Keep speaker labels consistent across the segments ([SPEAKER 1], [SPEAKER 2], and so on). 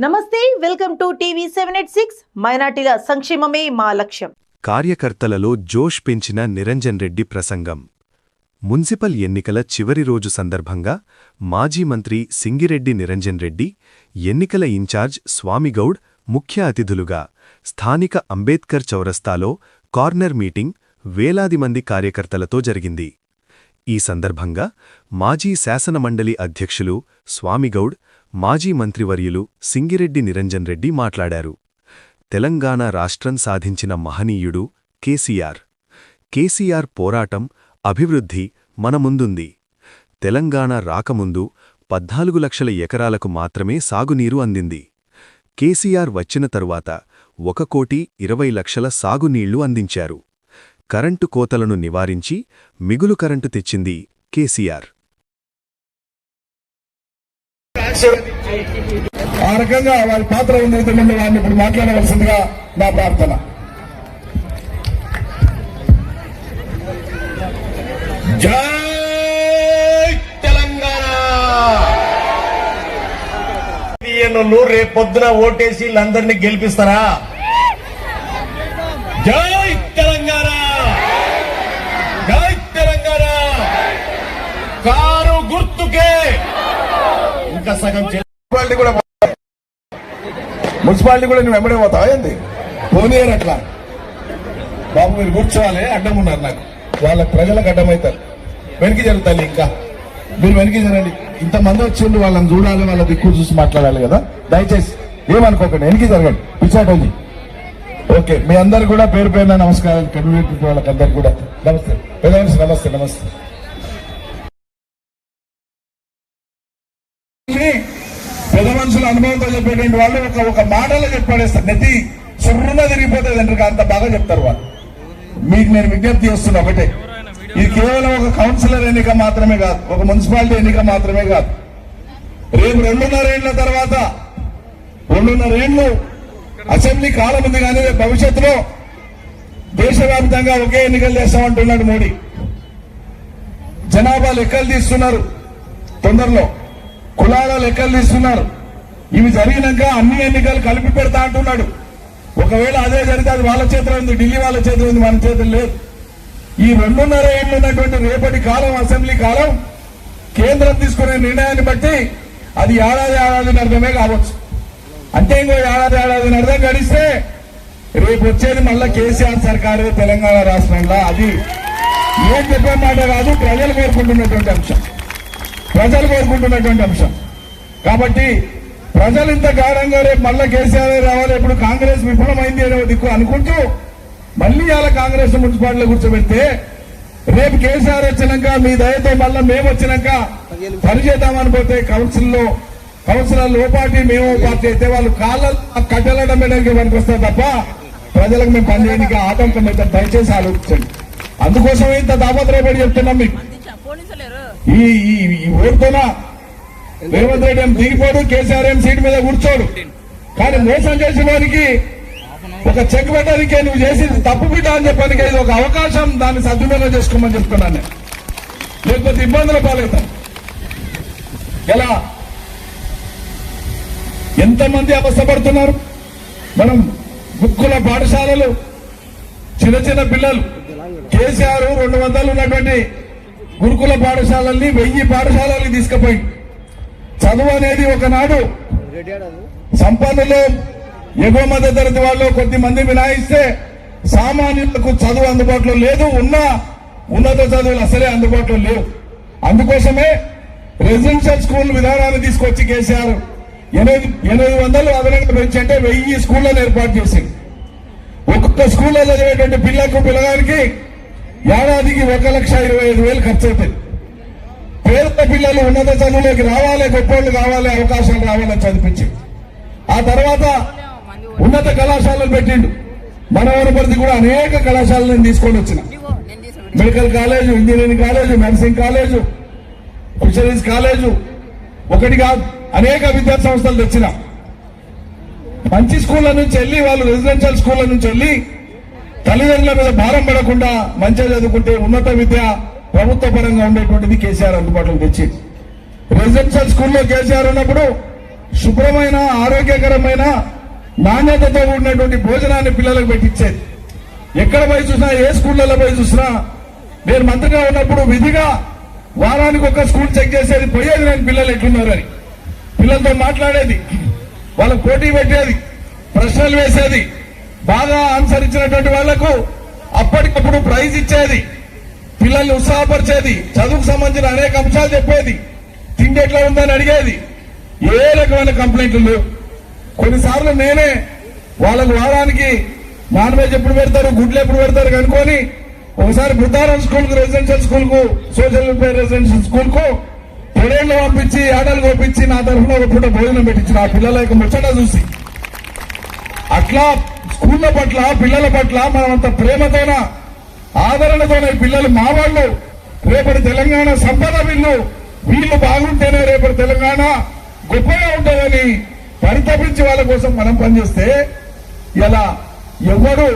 [SPEAKER 1] నమస్తే, welcome to TV 786. మైనార్టీల సంక్షేమమే మా లక్ష్యం.
[SPEAKER 2] కార్యకర్తలలో జోష్ పెంచిన నిరంజన్ రెడ్డి ప్రసంగం. మున్సిపల్ ఎన్నికల చివరి రోజు సందర్భంగా మాజీ మంత్రి సింగిరెడ్డి నిరంజన్ రెడ్డి, ఎన్నికల ఇన్ఛార్జ్ స్వామిగౌడ్ ముఖ్య అతిథులుగా స్థానిక అంబేద్కర్ చౌరస్తాలో కార్నర్ మీటింగ్ వేలాది మంది కార్యకర్తలతో జరిగింది. ఈ సందర్భంగా మాజీ శాసనమండలి అధ్యక్షులు స్వామిగౌడ్, మాజీ మంత్రివర్యులు సింగిరెడ్డి నిరంజన్ రెడ్డి మాట్లాడారు. తెలంగాణ రాష్ట్రం సాధించిన మహనీయుడు కేసీఆర్. కేసీఆర్ పోరాటం, అభివృద్ధి మన ముందుంది. తెలంగాణ రాకముందు 14 లక్షల ఎకరాలకు మాత్రమే సాగునీరు అందింది. కేసీఆర్ వచ్చిన తరువాత 1,20,00,000 సాగునీళ్లు అందించారు. కరెంటు కోతలను నివారించి మిగులు కరెంటు తెచ్చింది కేసీఆర్.
[SPEAKER 3] ఆ రకంగా వారి పాత్ర ఉన్నటువంటి వారిని ఇప్పుడు మాట్లాడవలసిందిగా నా ప్రార్థన. జై తెలంగాణ. రేపు పొద్దున ఓటేసి వీళ్ళందరినీ గెలిపిస్తారా? జై తెలంగాణ, జై తెలంగాణ. కారు గుర్తుకే. ఇంకా సగం మున్సిపాలిటీ కూడా నువ్వు వెంబడే పోతావా ఏంది? పోనీయరు అట్లా. బాబు మీరు కూర్చోవాలి, అడ్డం ఉన్నారు నాకు. వాళ్ళ ప్రజలకు అడ్డమవుతారు. వెనక్కి జరుగుతాయి. ఇంకా మీరు వెనక్కి జరండి. ఇంతమంది వచ్చిండు, వాళ్ళని చూడాలి, వాళ్ళ దిక్కు చూసి మాట్లాడాలి కదా. దయచేసి ఏమనుకోకండి, వెనక్కి జరగండి. పిచ్చాటోజీ. ఓకే, మీ అందరు కూడా పేరు పేరున నమస్కారాలు. కమ్యూనిటీ వాళ్ళకి అందరు కూడా నమస్తే. నమస్తే నమస్తే. పెద్ద మనుషుల అనుభవంతో చెప్పేటువంటి వాళ్ళు ఒక మాటలో చెప్పాడేస్తారు. నెత్తి సుర్రున తిరిగిపోతుంది అంటారు, అంత బాగా చెప్తారు వాళ్ళు. మీకు నేను విజ్ఞప్తి చేస్తున్నా ఒకటే, ఇది కేవలం ఒక కౌన్సిలర్ ఎన్నిక మాత్రమే కాదు, ఒక మున్సిపాలిటీ ఎన్నిక మాత్రమే కాదు. రేపు 2.5 ఏళ్ల తర్వాత 2.5 ఏళ్లు అసెంబ్లీ కాలం ఉంది. కానీ భవిష్యత్తులో దేశవ్యాప్తంగా ఒకే ఎన్నికలు చేస్తామంటున్నాడు మోడీ. జనాభా లెక్కలు తీస్తున్నారు, తొందరలో కులాల లెక్కలు తీస్తున్నారు. ఇవి జరిగినాక అన్ని ఎన్నికలు కలిపి పెడతా అంటున్నాడు. ఒకవేళ అదే జరిగితే అది వాళ్ళ చేతిలో ఉంది, ఢిల్లీ వాళ్ళ చేతిలో ఉంది, మన చేతులు లేదు. ఈ 2.5 ఏళ్లు ఉన్నటువంటి రేపటి కాలం, అసెంబ్లీ కాలం, కేంద్రం తీసుకునే నిర్ణయాన్ని బట్టి అది ఏడాదిన్నరమే కావచ్చు. అంటే ఇంకో ఏడాదిన్నర గడిస్తే రేపు వచ్చేది మళ్ళా కేసీఆర్ సర్కారు తెలంగాణ రాష్ట్రంలో. అది ఏం చెప్పే మాట కాదు, ప్రజలు కోరుకుంటున్నటువంటి అంశం, ప్రజలు కోరుకుంటున్నటువంటి అంశం. కాబట్టి ప్రజలు ఇంత గాఢంగా రేపు మళ్ళా కేసీఆర్ రావాలి, ఇప్పుడు కాంగ్రెస్ విఫలమైంది అనే దిక్కు అనుకుంటూ మళ్ళీ అలా కాంగ్రెస్ మున్సిపాలిటీలో కూర్చోబెడితే రేపు కేసీఆర్ వచ్చినాక మీ దయతో మళ్ళా మేము వచ్చినాక పనిచేద్దామని పోతే కౌన్సిలర్ ఓ పార్టీ మేము ఓ పార్టీ అయితే వాళ్ళు కాళ్ళ కట్టెలడం వేయడానికి పనికొస్తారు తప్ప ప్రజలకు మేము పనిచేయడానికి ఆటంకం అయితే దయచేసి ఆలోచించండి. అందుకోసమే ఇంత తాపత్రయపడి చెప్తున్నాం మీకు. ఈ ఓటుతోనా రేవంత్ రెడ్డి ఏం దిగిపోడు, కేసీఆర్ ఏం సీట్ మీద కూర్చోడు. కానీ మోసం చేసిన వారికి ఒక చెక్ పెట్టడానికి నువ్వు చేసింది తప్పు బిడ్డ అని చెప్పడానికి ఇది ఒక అవకాశం, దాన్ని సద్వినియోగం చేసుకోమని చెప్తున్నాను నేను. లేకపోతే ఇబ్బందుల పాలవుతాం. ఎలా ఎంతమంది అవస్థపడుతున్నారు. మనం గుక్కుల పాఠశాలలు, చిన్న పిల్లలు, కేసీఆర్ 200 ఉన్నటువంటి గురుకుల పాఠశాలల్ని 1000 పాఠశాలల్ని తీసుకుపోయి చదువు అనేది ఒకనాడు సంపన్నులు, ఎగువ మధ్య తరగతి వాళ్ళు కొద్దిమంది మినాయిస్తే సామాన్యులకు చదువు అందుబాటులో లేదు. ఉన్నత చదువులు అసలే అందుబాటులో లేవు. అందుకోసమే రెసిడెన్షియల్ స్కూల్ విధానాన్ని తీసుకొచ్చి కేసీఆర్ 800 అదనంగా పెంచి అంటే 1000 స్కూళ్లను ఏర్పాటు చేసింది. ఒక్కొక్క స్కూల్లో చదివేటువంటి పిల్లగానికి ఏడాదికి 1,25,000 ఖర్చు అవుతుంది. పేద పిల్లలు ఉన్నత చదువులోకి రావాలి, గొప్పోళ్ళు కావాలి, అవకాశాలు రావాలని చదివించి ఆ తర్వాత ఉన్నత కళాశాలలు పెట్టిండు. మనవరపరిధి కూడా అనేక కళాశాలను తీసుకొని వచ్చిన medical college, engineering college, nursing college, fisheries college, ఒకటి కాదు అనేక విద్యా సంస్థలు తెచ్చిన. మంచి స్కూళ్ల నుంచి వెళ్ళి వాళ్ళు రెసిడెన్షియల్ స్కూళ్ల నుంచి వెళ్ళి తల్లిదండ్రుల మీద భారం పడకుండా మంచిగా చదువుకుంటే ఉన్నత విద్య ప్రభుత్వ పరంగా ఉండేటువంటిది కేసీఆర్ అందుబాటులోకి తెచ్చి రెసిడెన్షియల్ స్కూల్లో కేసీఆర్ ఉన్నప్పుడు శుభ్రమైన ఆరోగ్యకరమైన నాణ్యతతో ఉన్నటువంటి భోజనాన్ని పిల్లలకు పెట్టించేది. ఎక్కడ పోయి చూసినా, ఏ స్కూళ్ళలో పోయి చూసినా, నేను మంత్రిగా ఉన్నప్పుడు విధిగా వారానికి ఒక స్కూల్ చెక్ చేసేది, పోయేది నేను పిల్లలు ఎట్లున్నారని, పిల్లలతో మాట్లాడేది, వాళ్ళకు పోటీ పెట్టేది, ప్రశ్నలు వేసేది, బాగా ఆన్సర్ ఇచ్చినటువంటి వాళ్లకు అప్పటికప్పుడు ప్రైజ్ ఇచ్చేది, పిల్లల్ని ఉత్సాహపరిచేది, చదువుకు సంబంధించిన అనేక అంశాలు చెప్పేది, తిండి ఎట్లా ఉందని అడిగేది. ఏ రకమైన కంప్లైంట్లు లేవు. కొన్నిసార్లు నేనే వాళ్ళకు వారానికి నాన్ వెజ్ ఎప్పుడు పెడతారు, గుడ్లు ఎప్పుడు పెడతారు కనుకొని ఒకసారి బుద్ధారం స్కూల్ కు, రెసిడెన్షియల్ స్కూల్ కు, సోషల్ వెల్ఫేర్ రెసిడెన్షియల్ స్కూల్ కు పెరేళ్లు పంపించి, ఆటలు పంపించి నా తరఫున ఒక పూట భోజనం పెట్టించిన ఆ పిల్లల యొక్క ముచ్చట చూసి, అట్లా స్కూళ్ళ పట్ల, పిల్లల పట్ల మనమంత ప్రేమతోన, ఆదరణతోన ఈ పిల్లలు మా వాళ్ళు రేపటి తెలంగాణ సంపద వీళ్ళు బాగుంటేనే రేపటి తెలంగాణ గొప్పగా ఉంటుందని పరితపించి వాళ్ళ కోసం మనం పనిచేస్తే, ఇలా ఎవరు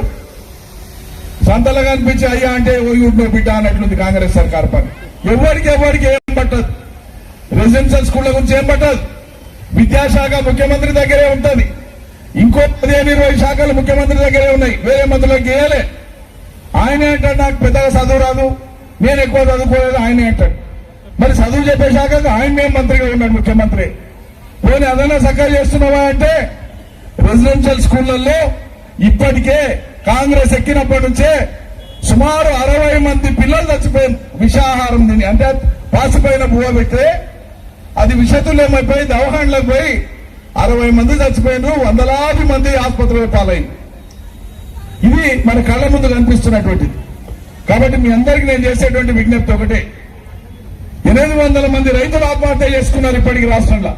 [SPEAKER 3] సంతలుగా అనిపించి అయ్యా అంటే ఓయూరు బిడ్డ అన్నట్లుంది కాంగ్రెస్ సర్కార్ పని. ఎవరికి ఏం పట్టదు, రెసిడెన్షియల్ స్కూళ్ల గురించి ఏం పట్టదు. విద్యాశాఖ ముఖ్యమంత్రి దగ్గరే ఉంటుంది, ఇంకో 15-20 శాఖలు ముఖ్యమంత్రి దగ్గరే ఉన్నాయి, వేరే మంత్రులకు గేయలే. ఆయనే అంటాడు నాకు పెద్దగా చదువు రాదు, నేను ఎక్కువ చదువుకోలేదు, ఆయనే అంటాడు. మరి చదువు చెప్పే శాఖకు ఆయనే మంత్రిగా ఉన్నాడు ముఖ్యమంత్రి. పోనీ అదన్నా చక్కగా చేస్తున్నావా అంటే, రెసిడెన్షియల్ స్కూళ్లలో ఇప్పటికే కాంగ్రెస్ ఎక్కినప్పటి నుంచే సుమారు 60 మంది పిల్లలు చచ్చిపోయింది విషాహారం తిని. అంటే పాసిపోయిన బువ్వ పెడితే అది విషతుల్యమైపోయి దవాఖానలకు పోయి 60 మంది చచ్చిపోయినారు, వందలాది మంది ఆసుపత్రుల పాలైంది. ఇది మన కళ్ళ ముందు కనిపిస్తున్నటువంటిది. కాబట్టి మీ అందరికీ నేను చేసేటువంటి విజ్ఞప్తి ఒకటే, 800 మంది రైతులు ఆత్మహత్య చేసుకున్నారు ఇప్పటికి రాష్ట్రంలో.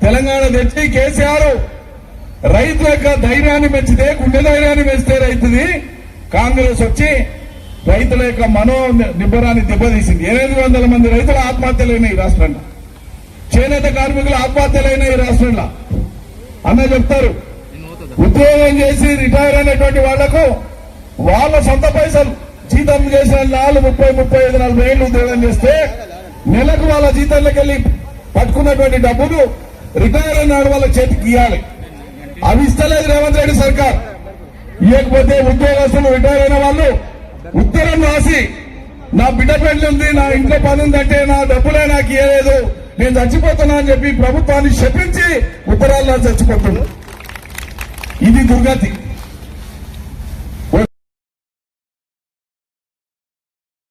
[SPEAKER 3] తెలంగాణ తెచ్చి కేసీఆర్ రైతు యొక్క ధైర్యాన్ని పెంచితే, గుండె ధైర్యాన్ని పెంచితే రైతుది, కాంగ్రెస్ వచ్చి రైతుల యొక్క మనో నిబ్బరాన్ని దెబ్బతీసింది. 800 మంది రైతుల ఆత్మహత్యలైన ఈ రాష్ట్రంలో, చేనేత కార్మికుల ఆత్మహత్యలైన ఈ రాష్ట్రంలో. అన్న చెప్తారు, ఉద్యోగం చేసి రిటైర్ అయినటువంటి వాళ్లకు వాళ్ళ సొంత పైసలు జీతం చేసిన 30-35-40 ఏళ్ళు ఉద్యోగం చేస్తే నెలకు వాళ్ళ జీతంలోకి వెళ్ళి పట్టుకున్నటువంటి డబ్బులు రిటైర్ అయినాడు వాళ్ళ చేతికి ఇవ్వాలి. అవి ఇస్తలేదు రేవంత్ రెడ్డి సర్కార్. ఇవ్వకపోతే ఉద్యోగస్తులు, రిటైర్ అయిన వాళ్ళు ఉత్తరం రాసి, నా బిడ్డ పెళ్లి ఉంది, నా ఇంట్లో పని ఉందంటే నా డబ్బులే నాకు ఇవ్వలేదు, నేను చచ్చిపోతున్నా అని చెప్పి ప్రభుత్వాన్ని శపించి ఉత్తరాల్లో చచ్చిపోతున్నారు. ఇది దుర్గతి.